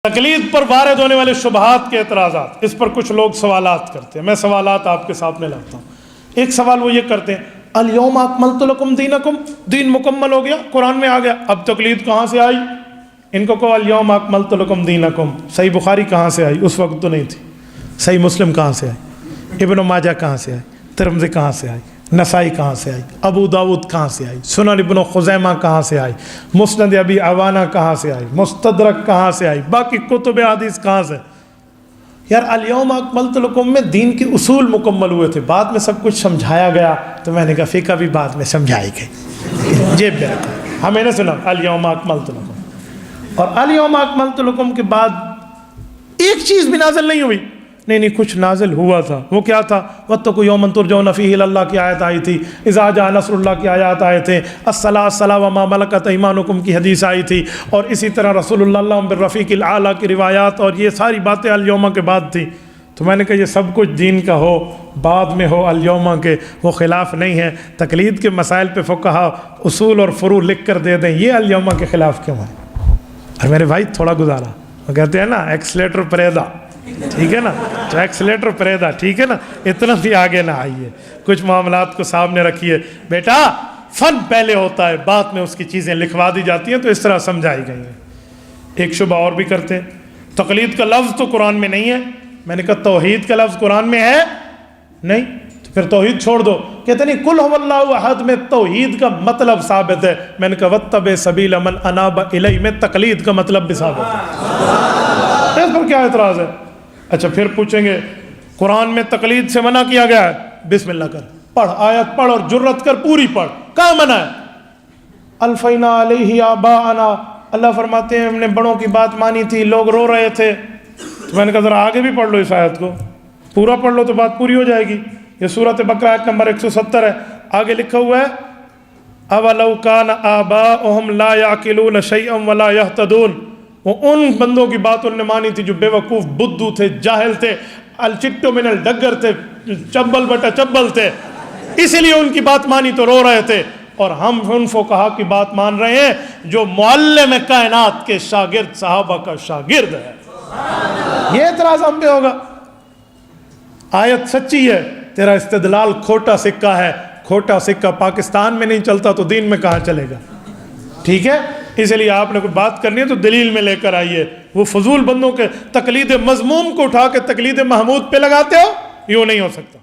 تقلید پر وارد ہونے والے شبہات کے اعتراضات، اس پر کچھ لوگ سوالات کرتے ہیں، میں سوالات آپ کے سامنے لاتا ہوں۔ ایک سوال وہ یہ کرتے ہیں، الیوم اکملت لکم دینکم، دین مکمل ہو گیا، قرآن میں آ گیا، اب تقلید کہاں سے آئی؟ ان کو کہو الیوم اکملت لکم دینکم، صحیح بخاری کہاں سے آئی؟ اس وقت تو نہیں تھی۔ صحیح مسلم کہاں سے آئی؟ ابن ماجہ کہاں سے آئی؟ ترمذی کہاں سے آئی؟ نسائی کہاں سے آئی؟ ابو داود کہاں سے آئی؟ سنن ابن خزیمہ کہاں سے آئی؟ مسند ابی عوانہ کہاں سے آئی؟ مستدرک کہاں سے آئی؟ باقی کتب حدیث کہاں سے؟ یار الیوم اکملت لکم میں دین کے اصول مکمل ہوئے تھے، بعد میں سب کچھ سمجھایا گیا، تو میں نے کہا فقہ بھی بعد میں سمجھائی گئی، جیب میں رکھا، ہمیں نے سنا الیوم اکملت لکم، اور الیوم اکملت لکم کے بعد ایک چیز بھی نازل نہیں ہوئی۔ نہیں کچھ نازل ہوا تھا، وہ کیا تھا؟ واتقوا یوما ترجعون فیہ الی اللہ کی آیت آئی تھی، اذا جاء نصر اللہ کی آیات آئے تھے، الصلاۃ الصلاۃ وما ملکت ایمانکم کی حدیث آئی تھی، اور اسی طرح رسول اللہ بالرفیق الاعلیٰ کی روایات، اور یہ ساری باتیں الیوم کے بعد تھی۔ تو میں نے کہا یہ سب کچھ دین کا ہو، بعد میں ہو، الیوم کے وہ خلاف نہیں ہے۔ تقلید کے مسائل پہ فقہا اصول اور فروع لکھ کر دے دیں، یہ الیوم کے خلاف کیوں ہے؟ اور میرے بھائی تھوڑا گزارا، وہ کہتے ہیں نا ایکسلیٹر پریدا، ٹھیک ہے نا، تو ایکسلیٹر پریدا، ٹھیک ہے نا، اتنا بھی آگے نہ آئیے، کچھ معاملات کو سامنے رکھیے۔ بیٹا فن پہلے ہوتا ہے، بعد میں اس کی چیزیں لکھوا دی جاتی ہیں، تو اس طرح سمجھائی گئی ہیں۔ ایک شبہ اور بھی کرتے ہیں، تقلید کا لفظ تو قرآن میں نہیں ہے۔ میں نے کہا توحید کا لفظ قرآن میں ہے نہیں، تو پھر توحید چھوڑ دو۔ کہتے نہیں کل هو اللہ احد میں توحید کا مطلب ثابت ہے۔ میں نے کہا واتبع سبیل من اناب الی میں تقلید کا مطلب بھی ثابت ہے، اس پر کیا اعتراض ہے؟ اچھا پھر پوچھیں گے قرآن میں تقلید سے منع کیا گیا ہے، بسم اللہ کر، پڑھ آیت پڑھ اور جرت کر پوری پڑھ، کہاں منع ہے؟ الفینا علیہ آباءنا، اللہ فرماتے ہیں ہم نے بڑوں کی بات مانی تھی، لوگ رو رہے تھے۔ تو میں نے کہا ذرا آگے بھی پڑھ لو اس آیت کو، پورا پڑھ لو تو بات پوری ہو جائے گی۔ یہ سورۃ بقرہ آیت نمبر 170 ہے، آگے لکھا ہوا ہے اولو کان آباؤہم لا یعقلون شیئا ولا یہتدون، وہ ان بندوں کی بات انہوں نے مانی تھی جو بے وقوف بدھو تھے، جاہل تھے، الچٹو من الڈگر تھے، چبل بٹا چبل تھے، اسی لیے ان کی بات مانی تو رو رہے تھے۔ اور ہم ان فقہا کی بات مان رہے ہیں جو معلم کائنات کے شاگرد صحابہ کا شاگرد ہے۔ یہ اعتراض ہم پہ ہوگا؟ آیت سچی ہے، تیرا استدلال کھوٹا سکہ ہے، کھوٹا سکہ پاکستان میں نہیں چلتا تو دین میں کہاں چلے گا؟ ٹھیک ہے، اس لیے آپ نے کوئی بات کرنی ہے تو دلیل میں لے کر آئیے۔ وہ فضول بندوں کے تقلید مذموم کو اٹھا کے تقلید محمود پہ لگاتے ہو، یوں نہیں ہو سکتا۔